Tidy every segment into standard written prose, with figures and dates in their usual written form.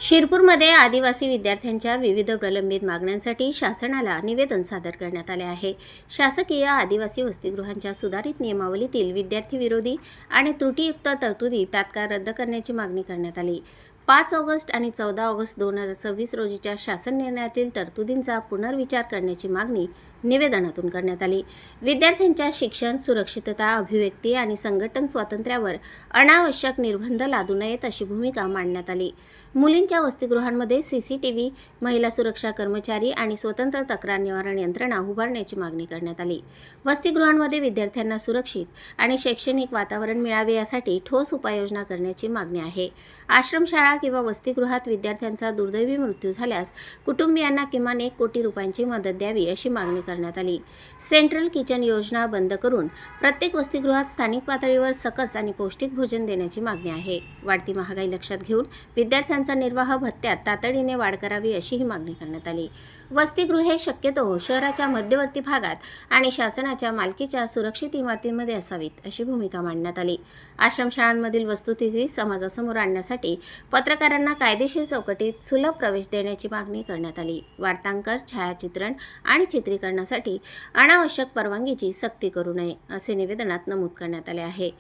शिरपूरमध्ये आदिवासी विद्यार्थ्यांच्या विविध प्रलंबित मागण्यांसाठी शासनाला निवेदन सादर करण्यात आले आहे। शासकीय आदिवासी वसतिगृहांच्या सुधारित नियमावलीतील विद्यार्थी विरोधी आणि त्रुटीयुक्त तरतुदी तात्काळ रद्द करण्याची मागणी करण्यात आली। 5 ऑगस्ट आणि 14 ऑगस्ट 2026 रोजीच्या शासन निर्णयातील तरतुदींचा पुनर्विचार करण्याची मागणी निवेदनातून करण्यात आली। विद्यार्थ्यांच्या शिक्षण, सुरक्षितता, अभिव्यक्ती आणि संघटन स्वातंत्र्यावर अनावश्यक निर्बंध लादू नयेत अशी भूमिका मांडण्यात आली। मुलींच्या वसतिगृहांमध्ये सीसीटीव्ही, महिला सुरक्षा कर्मचारी आणि स्वतंत्र तक्रार निवारण यंत्रणा उभारण्याची मागणी करण्यात आली। वसतिगृहांमध्ये विद्यार्थ्यांना सुरक्षित आणि शैक्षणिक वातावरण मिळावे यासाठी ठोस उपाययोजना करण्याची मागणी आहे। आश्रमशाळा किंवा वसतिगृहात विद्यार्थ्यांचा दुर्दैवी मृत्यू झाल्यास कुटुंबियांना किमान 1 कोटी रुपयांची मदत द्यावी अशी मागणी करण्यात आली। सेंट्रल किचन योजना बंद करून प्रत्येक वसतिगृहात स्थानिक पातळीवर सकस आणि पौष्टिक भोजन देण्याची मागणी आहे। वाढती महागाई लक्षात घेऊन विद्यार्थ्यांचा निर्वाह भत्त्यात तातडीने वाढ करावी अशीही मागणी करण्यात आली। वसतिगृहे शक्यतो शहराच्या मध्यवर्ती भागात आणि शासनाच्या मालकीच्या सुरक्षित इमारतींमध्ये असावीत अशी भूमिका मांडण्यात आली। आश्रमशाळांमधील वस्तुस्थिती समाजासमोर आणण्यासाठी पत्रकारांना कायदेशीर चौकटीत सुलभ प्रवेश देण्याची मागणी करण्यात आली। वार्तांकन, छायाचित्रण आणि चित्रीकरणासाठी अनावश्यक परवानगीची सक्ती करू नये असे निवेदनात नमूद करण्यात आले आहे।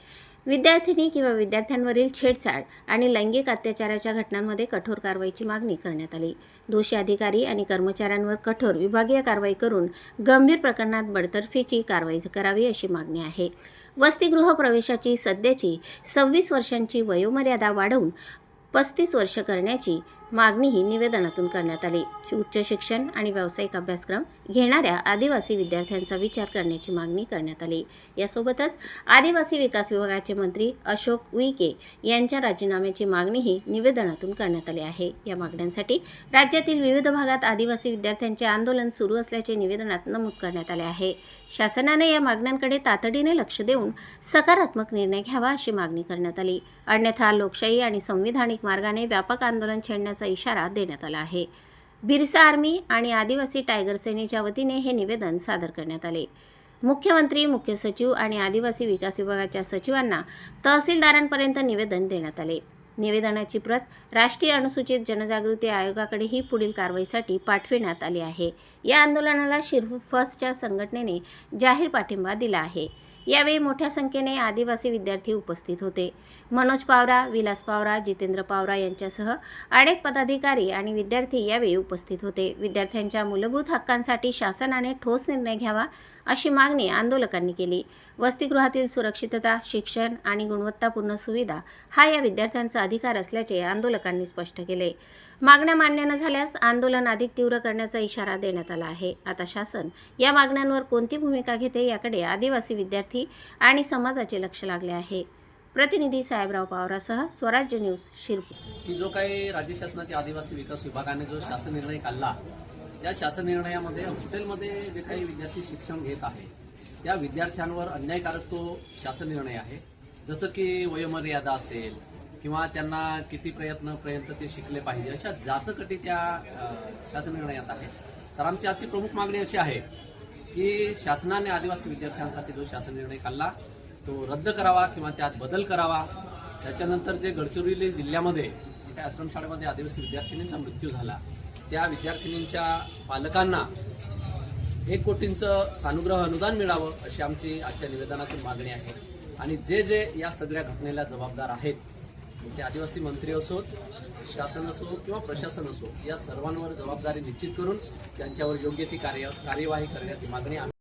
विद्यार्थिनी किंवा विद्यार्थ्यांवरील छेडछाड आणि लैंगिक अत्याचाराच्या घटनांमध्ये कठोर कारवाईची मागणी करण्यात आली। दोषी अधिकारी आणि कर्मचाऱ्यांवर कठोर विभागीय कारवाई करून गंभीर प्रकरणात बडतर्फीची कारवाई करावी अशी मागणी आहे। वसतिगृह प्रवेशाची सध्याची 26 वर्षांची वयोमर्यादा वाढवून 35 वर्ष करण्याची मागणीही निवेदनातून करण्यात आली। उच्च शिक्षण आणि व्यावसायिक अभ्यासक्रम घेणाऱ्या आदिवासी विद्यार्थ्यांचा विचार करण्याची मागणी करण्यात आली। यासोबतच आदिवासी विकास विभागाचे मंत्री अशोक उईके यांच्या राजीनाम्याची मागणीही निवेदनातून करण्यात आली आहे। या मागण्यांसाठी राज्यातील विविध भागात आदिवासी विद्यार्थ्यांचे आंदोलन सुरू असल्याचे निवेदनात नमूद करण्यात आले आहे। शासनाने या मागण्यांकडे तातडीने लक्ष देऊन सकारात्मक निर्णय घ्यावा अशी मागणी करण्यात आली। अन्यथा लोकशाही आणि संविधानिक मार्गाने व्यापक आंदोलन छेडण्याचा इशारा देण्यात आला आहे। बिरसा आर्मी आणि आदिवासी टायगर सेनेच्या वतीने हे निवेदन सादर करण्यात आले। मुख्यमंत्री, मुख्य सचिव आणि आदिवासी विकास विभागाच्या सचिवांना तहसीलदारांपर्यंत निवेदन देण्यात आले। निवेदनाची प्रत राष्ट्रीय अनुसूचित जनजागृती आयोगाकडेही पुढील कारवाईसाठी पाठविण्यात आली आहे। या आंदोलनाला शिरपूर फर्स्टच्या संघटनेने जाहीर पाठिंबा दिला आहे। यावेळी मोठ्या संख्येने आदिवासी विद्यार्थी उपस्थित होते। मनोज पावरा, विलास पावरा, जितेंद्र पावरा यांच्यासह अनेक पदाधिकारी आणि विद्यार्थी यावेळी उपस्थित होते। विद्यार्थ्यांच्या मूलभूत हक्कांसाठी शासनाने ठोस निर्णय घ्यावा अशी मागणी आंदोलकांनी केली। वसतिगृहातील सुरक्षितता, शिक्षण आणि गुणवत्तापूर्ण सुविधा हा या विद्यार्थ्यांचा अधिकार असल्याचे आंदोलकांनी स्पष्ट केले। मागण्या मान्य न झाल्यास आंदोलन अधिक तीव्र करण्याचा इशारा देण्यात आला आहे। आता शासन या मागण्यांवर कोणती भूमिका घेते याकडे आदिवासी विद्यार्थी आणि समाजाचे लक्ष लागले आहे। प्रतिनिधी साहेबराव पवारासह स्वराज्य न्यूज, शिरपूर। की जो काही राज्य शासनाच्या आदिवासी विकास विभागाने जो शासन निर्णय काढला, त्या शासन निर्णयामध्ये हॉस्टेलमध्ये जे काही विद्यार्थी शिक्षण घेत आहे त्या विद्यार्थ्यांवर अन्यायकारक तो शासन निर्णय आहे। जसं की वयोमर्यादा असेल किंवा त्यांना किती प्रयत्नपर्यंत ते शिकले पाहिजे अशा जातकटी त्या शासन निर्णयात आहे। तर आमची आजची प्रमुख मागणी अशी आहे की शासनाने आदिवासी विद्यार्थ्यांसाठी जो शासन निर्णय काढला तो रद्द करावा किंवा त्यात बदल करावा। त्याच्यानंतर जे गडचिरोली जिल्ह्यामध्ये एका आश्रमशाळेमध्ये आदिवासी विद्यार्थिनींचा मृत्यू झाला त्या विद्यार्थिनींच्या पालकांना 1 कोटींचं सानुग्रह अनुदान मिळावं अशी आमची आजच्या निवेदनातून मागणी आहे। आणि जे या सगळ्या घटनेला जबाबदार आहेत ते आदिवासी मंत्री असोत, शासन असो किंवा प्रशासन असो, या सर्वांवर जबाबदारी निश्चित करून त्यांच्यावर योग्य ती कार्यवाही करण्याची मागणी